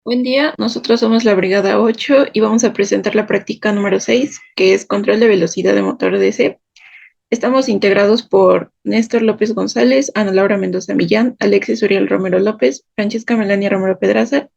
Buen día, nosotros somos la Brigada 8 y vamos a presentar la práctica número 6, que es control de velocidad de motor DC. Estamos integrados por Néstor López González, Ana Laura Mendoza Millán, Alexis Uriel Romero López, Francesca Melania Romero Pedraza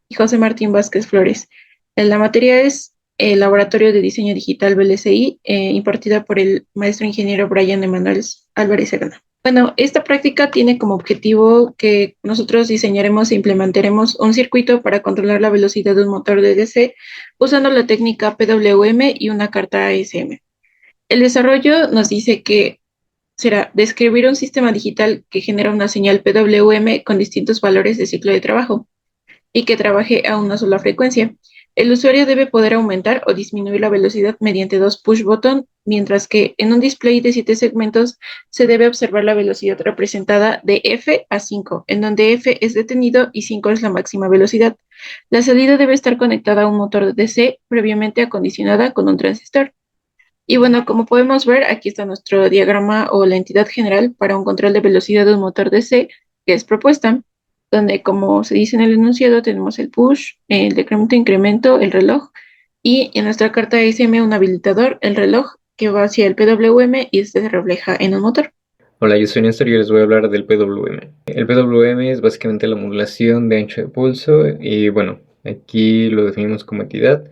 y José Martín Vázquez Flores. La materia es el Laboratorio de Diseño Digital BLCI, impartida por el maestro ingeniero Brian Emanuel Álvarez Serna. Bueno, esta práctica tiene como objetivo que nosotros diseñaremos e implementaremos un circuito para controlar la velocidad de un motor de DC usando la técnica PWM y una carta ASM. El desarrollo nos dice que será describir un sistema digital que genera una señal PWM con distintos valores de ciclo de trabajo y que trabaje a una sola frecuencia. El usuario debe poder aumentar o disminuir la velocidad mediante dos push button, mientras que en un display de 7 segmentos se debe observar la velocidad representada de F a 5, en donde F es detenido y 5 es la máxima velocidad. La salida debe estar conectada a un motor de DC previamente acondicionada con un transistor. Y bueno, como podemos ver, aquí está nuestro diagrama o la entidad general para un control de velocidad de un motor DC que es propuesta, donde como se dice en el enunciado, tenemos el push, el decremento, incremento, el reloj, y en nuestra carta SM un habilitador, el reloj, que va hacia el PWM y este se refleja en un motor. Hola, yo soy Néstor y les voy a hablar del PWM. El PWM es básicamente la modulación de ancho de pulso y bueno, aquí lo definimos como entidad,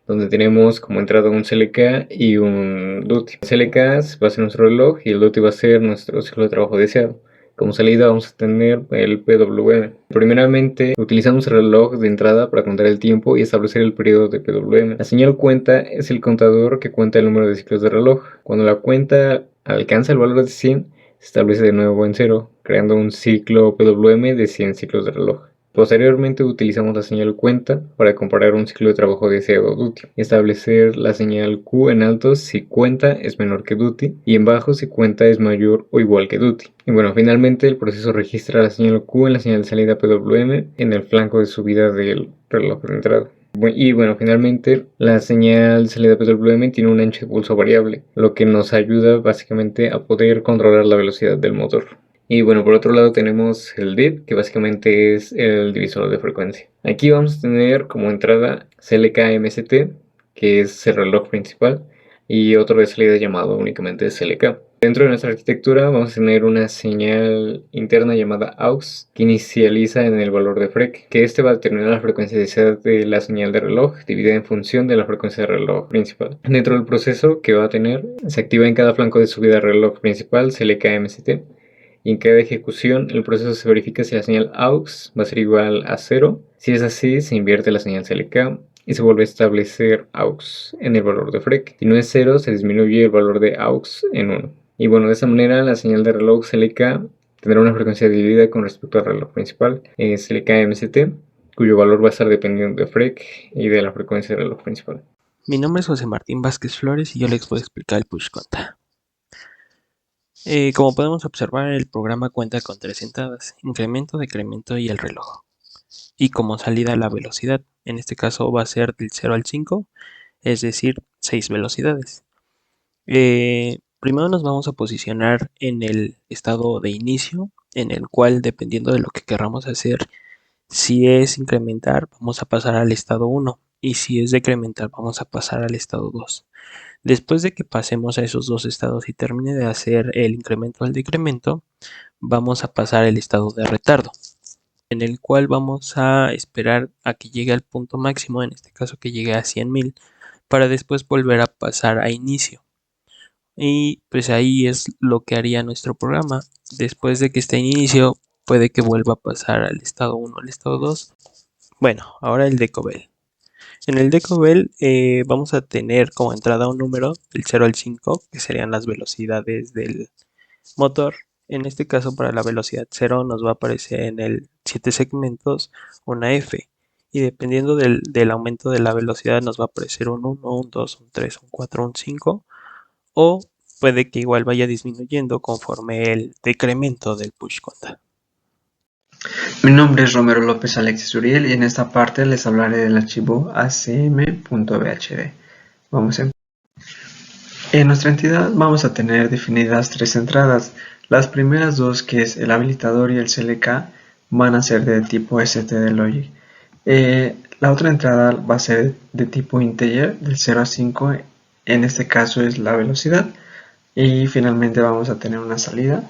donde tenemos como entrada un CLK y un DUTI. El CLK va a ser nuestro reloj y el DUTI va a ser nuestro ciclo de trabajo deseado. Como salida vamos a tener el PWM. Primeramente utilizamos el reloj de entrada para contar el tiempo y establecer el periodo de PWM. La señal cuenta es el contador que cuenta el número de ciclos de reloj. Cuando la cuenta alcanza el valor de 100, se establece de nuevo en cero, creando un ciclo PWM de 100 ciclos de reloj. Posteriormente utilizamos la señal cuenta para comparar un ciclo de trabajo deseado duty y establecer la señal Q en alto si cuenta es menor que duty y en bajo si cuenta es mayor o igual que duty. Y bueno, finalmente el proceso registra la señal Q en la señal de salida PWM en el flanco de subida del reloj de entrada. Y bueno, finalmente la señal salida PWM tiene un ancho de pulso variable, lo que nos ayuda básicamente a poder controlar la velocidad del motor. Y bueno, por otro lado tenemos el DIP, que básicamente es el divisor de frecuencia. Aquí vamos a tener como entrada CLK-MST, que es el reloj principal, y otro de salida llamado únicamente CLK. Dentro de nuestra arquitectura vamos a tener una señal interna llamada AUX que inicializa en el valor de FREC, que este va a determinar la frecuencia deseada de la señal de reloj dividida en función de la frecuencia de reloj principal. Dentro del proceso que va a tener, se activa en cada flanco de subida del reloj principal CLK-MST y en cada ejecución el proceso se verifica si la señal AUX va a ser igual a 0. Si es así, se invierte la señal CLK y se vuelve a establecer AUX en el valor de FREC. Si no es 0, se disminuye el valor de AUX en 1. Y bueno, de esa manera la señal de reloj CLK tendrá una frecuencia dividida con respecto al reloj principal, CLK-MST, cuyo valor va a estar dependiendo de FREC y de la frecuencia del reloj principal. Mi nombre es José Martín Vázquez Flores y yo les voy a explicar el push conta. Como podemos observar, el programa cuenta con tres entradas: incremento, decremento y el reloj. Y como salida, la velocidad. En este caso va a ser del 0 al 5, es decir, 6 velocidades. Primero nos vamos a posicionar en el estado de inicio, en el cual, dependiendo de lo que queramos hacer, si es incrementar, vamos a pasar al estado 1, y si es decrementar, vamos a pasar al estado 2. Después de que pasemos a esos dos estados y termine de hacer el incremento al decremento, vamos a pasar al estado de retardo, en el cual vamos a esperar a que llegue al punto máximo, en este caso que llegue a 100.000, para después volver a pasar a inicio. Y pues ahí es lo que haría nuestro programa. Después de que esté en inicio, puede que vuelva a pasar al estado 1, al estado 2. Bueno, ahora el decobel. En el decobel vamos a tener como entrada un número del 0 al 5, que serían las velocidades del motor. En este caso, para la velocidad 0 nos va a aparecer en el 7 segmentos una F. Y dependiendo del aumento de la velocidad nos va a aparecer un 1, un 2, un 3, un 4, un 5. O puede que igual vaya disminuyendo conforme el decremento del push conta. Mi nombre es Romero López Alexis Uriel y en esta parte les hablaré del archivo acm.bhd. Vamos a empezar. En nuestra entidad vamos a tener definidas tres entradas. Las primeras dos, que es el habilitador y el CLK, van a ser de tipo ST de Logic. La otra entrada va a ser de tipo integer, del 0 a 5, en este caso es la velocidad. Y finalmente vamos a tener una salida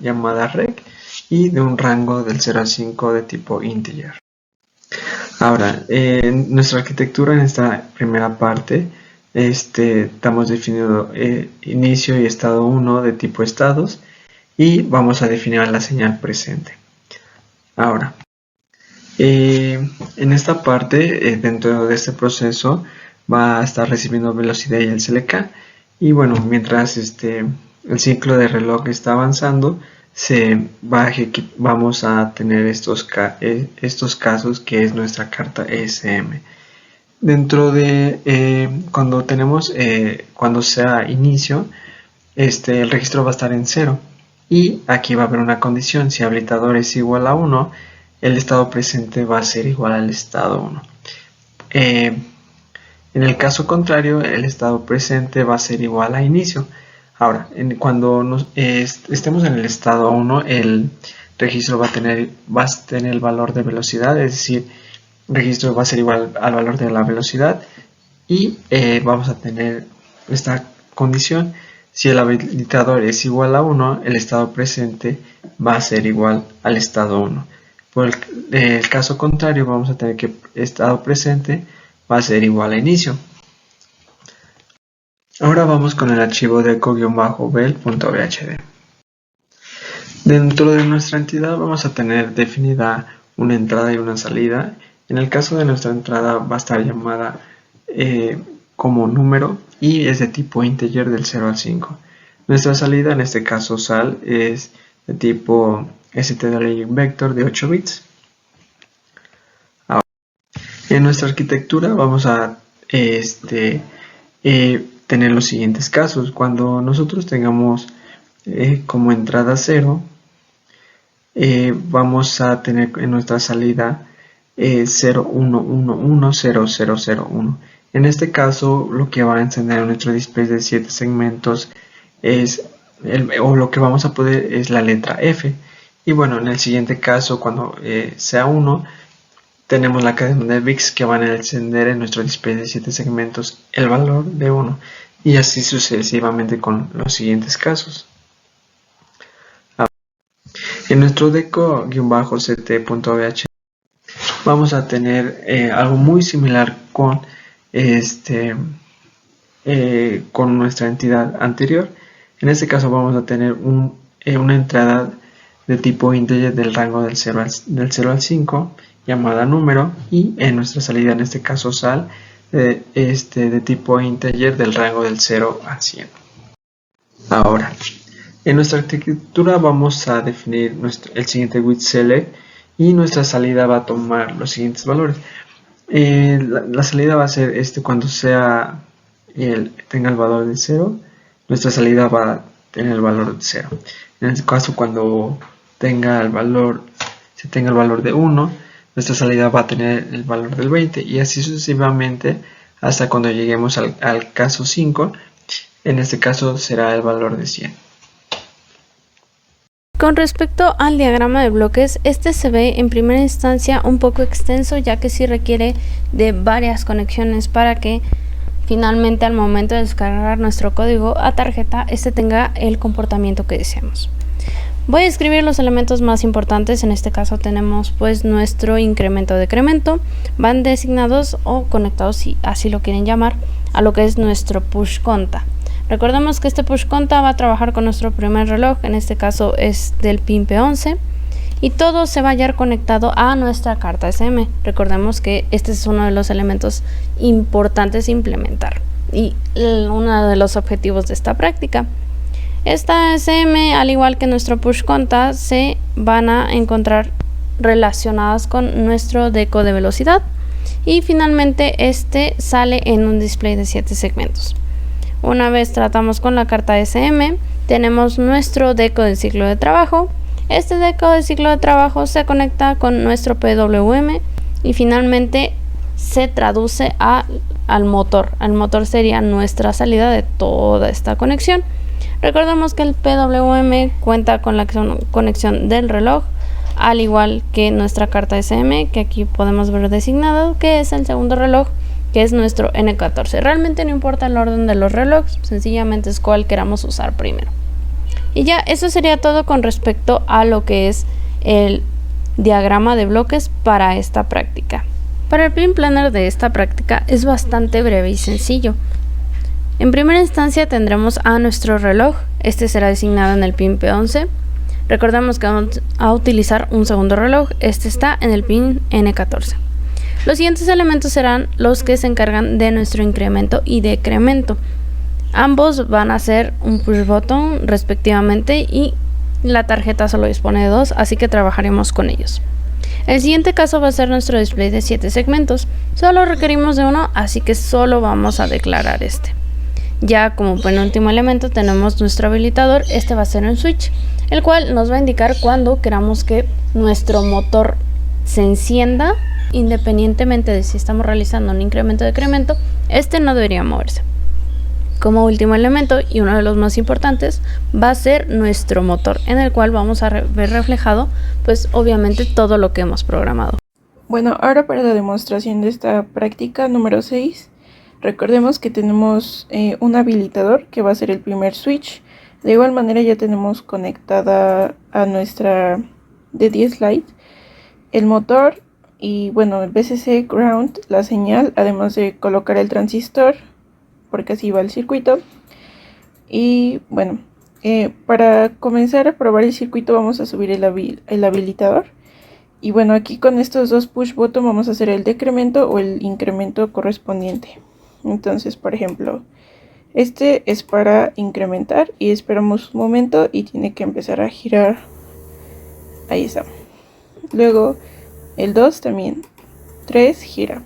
llamada rec y de un rango del 0 al 5 de tipo integer. Ahora, en nuestra arquitectura en esta primera parte estamos definiendo inicio y estado 1 de tipo estados y vamos a definir la señal presente. Ahora, en esta parte, dentro de este proceso, va a estar recibiendo velocidad y el CLK. Y bueno, mientras el ciclo de reloj está avanzando, vamos a tener estos casos que es nuestra carta ESM. Dentro de cuando sea inicio, el registro va a estar en 0. Y aquí va a haber una condición: si habilitador es igual a 1, el estado presente va a ser igual al estado 1. En el caso contrario, el estado presente va a ser igual a inicio. Ahora, cuando estemos en el estado 1, el registro va a tener el valor de velocidad, es decir, el registro va a ser igual al valor de la velocidad y vamos a tener esta condición: si el habilitador es igual a 1, el estado presente va a ser igual al estado 1. Por el caso contrario, vamos a tener que el estado presente va a ser igual a inicio. Ahora vamos con el archivo deco-bel.bhd. Dentro de nuestra entidad vamos a tener definida una entrada y una salida. En el caso de nuestra entrada va a estar llamada como número y es de tipo integer del 0 al 5. Nuestra salida, en este caso sal, es de tipo stdlvector de 8 bits. Ahora, en nuestra arquitectura vamos a tener los siguientes casos. Cuando nosotros tengamos como entrada 0, vamos a tener en nuestra salida 011100001. En este caso, lo que va a encender en nuestro display de 7 segmentos lo que vamos a poder es la letra F. Y bueno, en el siguiente caso, cuando sea 1, tenemos la cadena de bits que van a encender en nuestro display de 7 segmentos el valor de 1. Y así sucesivamente con los siguientes casos. En nuestro deco-ct.bh vamos a tener algo muy similar con nuestra entidad anterior. En este caso vamos a tener una entrada de tipo integer del rango del 0 al 5 llamada número, y en nuestra salida, en este caso sal, de tipo integer del rango del 0 a 100. Ahora, en nuestra arquitectura vamos a definir el siguiente with select y nuestra salida va a tomar los siguientes valores. La salida va a ser cuando tenga el valor de 0, nuestra salida va a tener el valor de 0. En este caso, cuando tenga el valor de 1, nuestra salida va a tener el valor del 20, y así sucesivamente hasta cuando lleguemos al caso 5. En este caso será el valor de 100. Con respecto al diagrama de bloques, este se ve en primera instancia un poco extenso, ya que sí requiere de varias conexiones para que finalmente al momento de descargar nuestro código a tarjeta tenga el comportamiento que deseamos. Voy a escribir los elementos más importantes. En este caso tenemos pues nuestro incremento-decremento, van designados o conectados, si así lo quieren llamar, a lo que es nuestro push conta. Recordemos que este push conta va a trabajar con nuestro primer reloj, en este caso es del pin P11, y todo se va a hallar conectado a nuestra carta SM. Recordemos que este es uno de los elementos importantes a implementar y uno de los objetivos de esta práctica. Esta SM, al igual que nuestro push conta, se van a encontrar relacionadas con nuestro deco de velocidad, y finalmente sale en un display de 7 segmentos. Una vez tratamos con la carta SM, tenemos nuestro deco de ciclo de trabajo. Este deco de ciclo de trabajo se conecta con nuestro PWM y finalmente se traduce al motor. El motor sería nuestra salida de toda esta conexión. Recordemos que el PWM cuenta con la conexión del reloj, al igual que nuestra carta SM, que aquí podemos ver designado, que es el segundo reloj, que es nuestro N14. Realmente no importa el orden de los relojes, sencillamente es cuál queramos usar primero. Y ya, eso sería todo con respecto a lo que es el diagrama de bloques para esta práctica. Para el pin planner de esta práctica es bastante breve y sencillo. En primera instancia tendremos a nuestro reloj, este será designado en el pin P11. Recordemos que vamos a utilizar un segundo reloj, este está en el pin N14. Los siguientes elementos serán los que se encargan de nuestro incremento y decremento. Ambos van a ser un push button respectivamente y la tarjeta solo dispone de 2, así que trabajaremos con ellos. El siguiente caso va a ser nuestro display de 7 segmentos. Solo requerimos de uno, así que solo vamos a declarar este. Ya como penúltimo elemento tenemos nuestro habilitador, este va a ser un switch, el cual nos va a indicar cuando queramos que nuestro motor se encienda, independientemente de si estamos realizando un incremento o decremento, este no debería moverse. Como último elemento y uno de los más importantes va a ser nuestro motor, en el cual vamos a ver reflejado pues obviamente todo lo que hemos programado. Bueno, ahora para la demostración de esta práctica número 6, recordemos que tenemos un habilitador que va a ser el primer switch. De igual manera ya tenemos conectada a nuestra D10 Lite el motor y bueno, el VCC ground, la señal, además de colocar el transistor, porque así va el circuito. Y bueno, para comenzar a probar el circuito vamos a subir el habilitador. Y bueno, aquí con estos dos push button vamos a hacer el decremento o el incremento correspondiente. Entonces, por ejemplo, este es para incrementar y esperamos un momento y tiene que empezar a girar. Ahí está. Luego el 2 también. 3 gira.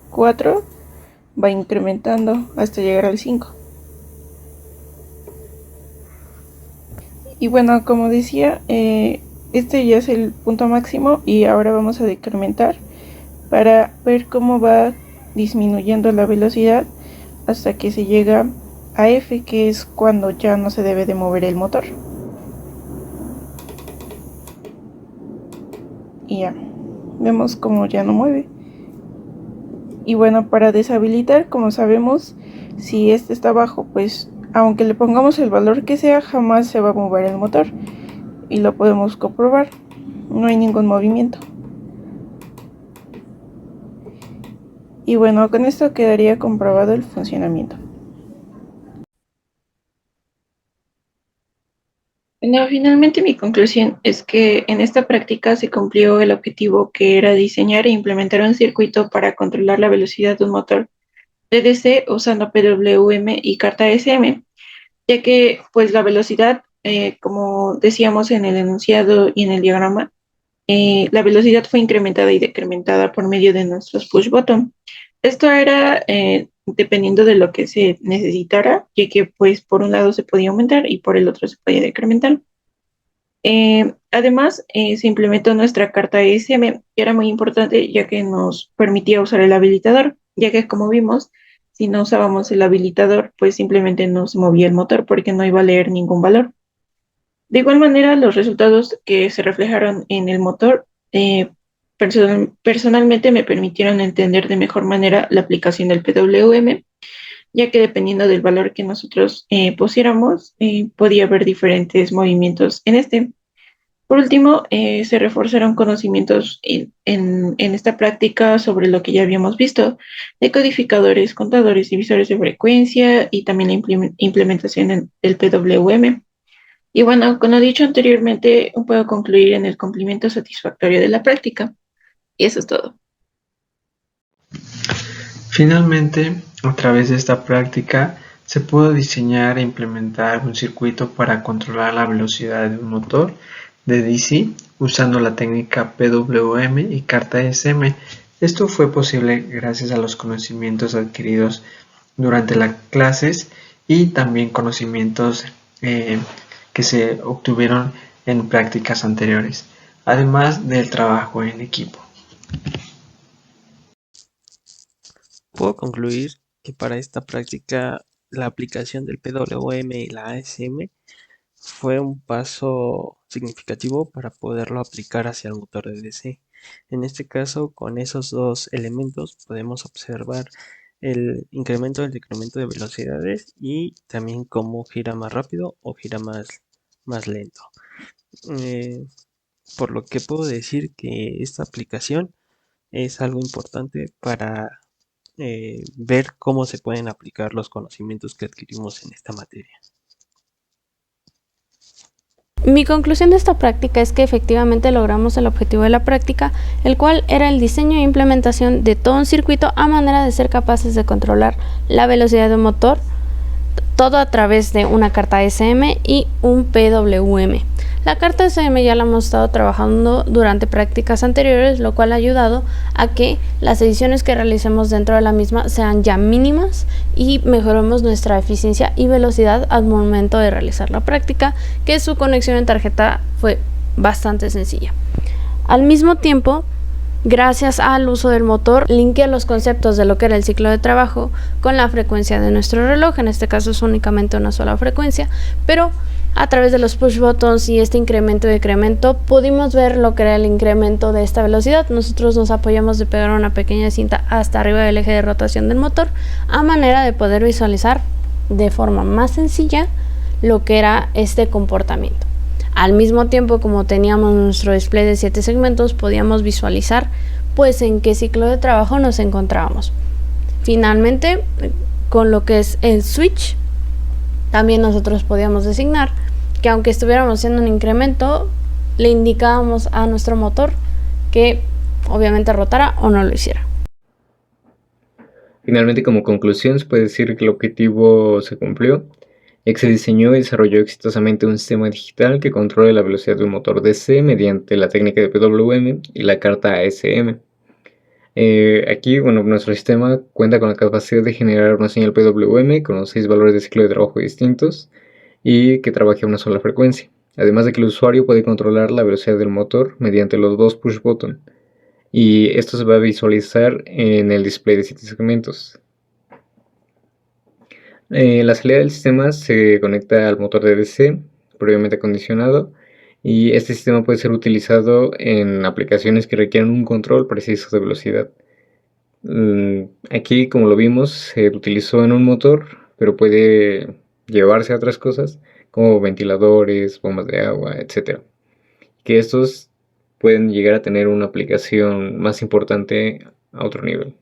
4 va incrementando hasta llegar al 5. Y bueno, como decía, este ya es el punto máximo y ahora vamos a decrementar para ver cómo va disminuyendo la velocidad hasta que se llega a F, que es cuando ya no se debe de mover el motor. Y ya, vemos cómo ya no mueve. Y bueno, para deshabilitar, como sabemos, si este está abajo, pues aunque le pongamos el valor que sea, jamás se va a mover el motor. Y lo podemos comprobar, no hay ningún movimiento. Y bueno, con esto quedaría comprobado el funcionamiento. Bueno, finalmente mi conclusión es que en esta práctica se cumplió el objetivo, que era diseñar e implementar un circuito para controlar la velocidad de un motor DDC usando PWM y carta SM, ya que pues la velocidad, como decíamos en el enunciado y en el diagrama, la velocidad fue incrementada y decrementada por medio de nuestros push button. Esto era dependiendo de lo que se necesitara, ya que pues por un lado se podía aumentar y por el otro se podía decrementar. Además, se implementó nuestra carta ESM, que era muy importante ya que nos permitía usar el habilitador, ya que como vimos, si no usábamos el habilitador, pues simplemente no se movía el motor porque no iba a leer ningún valor. De igual manera, los resultados que se reflejaron en el motor personalmente me permitieron entender de mejor manera la aplicación del PWM, ya que dependiendo del valor que nosotros pusiéramos, podía haber diferentes movimientos en este. Por último, se reforzaron conocimientos en esta práctica sobre lo que ya habíamos visto, de codificadores, contadores, divisores de frecuencia y también la implementación del PWM. Y bueno, con lo dicho anteriormente, puedo concluir en el cumplimiento satisfactorio de la práctica. Y eso es todo. Finalmente, a través de esta práctica, se pudo diseñar e implementar un circuito para controlar la velocidad de un motor de DC usando la técnica PWM y carta SM. Esto fue posible gracias a los conocimientos adquiridos durante las clases y también conocimientos que se obtuvieron en prácticas anteriores, además del trabajo en equipo. Puedo concluir que para esta práctica la aplicación del PWM y la ASM fue un paso significativo para poderlo aplicar hacia el motor de DC. En este caso, con esos dos elementos podemos observar el incremento del decremento de velocidades y también cómo gira más rápido o gira más lento. Por lo que puedo decir que esta aplicación es algo importante para ver cómo se pueden aplicar los conocimientos que adquirimos en esta materia. Mi conclusión de esta práctica es que efectivamente logramos el objetivo de la práctica, el cual era el diseño e implementación de todo un circuito a manera de ser capaces de controlar la velocidad de un motor, todo a través de una carta SM y un PWM. La carta SM ya la hemos estado trabajando durante prácticas anteriores, lo cual ha ayudado a que las ediciones que realicemos dentro de la misma sean ya mínimas y mejoremos nuestra eficiencia y velocidad al momento de realizar la práctica, que su conexión en tarjeta fue bastante sencilla. Al mismo tiempo, gracias al uso del motor, linkeé los conceptos de lo que era el ciclo de trabajo con la frecuencia de nuestro reloj. En este caso es únicamente una sola frecuencia, pero a través de los push buttons y este incremento y decremento pudimos ver lo que era el incremento de esta velocidad. Nosotros nos apoyamos de pegar una pequeña cinta hasta arriba del eje de rotación del motor a manera de poder visualizar de forma más sencilla lo que era este comportamiento. Al mismo tiempo, como teníamos nuestro display de 7 segmentos, podíamos visualizar pues en qué ciclo de trabajo nos encontrábamos. Finalmente, con lo que es el switch, también nosotros podíamos designar que aunque estuviéramos haciendo un incremento, le indicábamos a nuestro motor que obviamente rotara o no lo hiciera. Finalmente, como conclusión, se puede decir que el objetivo se cumplió, ya que se diseñó y desarrolló exitosamente un sistema digital que controle la velocidad de un motor DC mediante la técnica de PWM y la carta ASM. Aquí, nuestro sistema cuenta con la capacidad de generar una señal PWM con los 6 valores de ciclo de trabajo distintos y que trabaje a una sola frecuencia, además de que el usuario puede controlar la velocidad del motor mediante los 2 push button, y esto se va a visualizar en el display de 7 segmentos. La salida del sistema se conecta al motor de DC previamente acondicionado, y este sistema puede ser utilizado en aplicaciones que requieran un control preciso de velocidad. Aquí, como lo vimos, se utilizó en un motor, pero puede llevarse a otras cosas como ventiladores, bombas de agua, etc. Que estos pueden llegar a tener una aplicación más importante a otro nivel.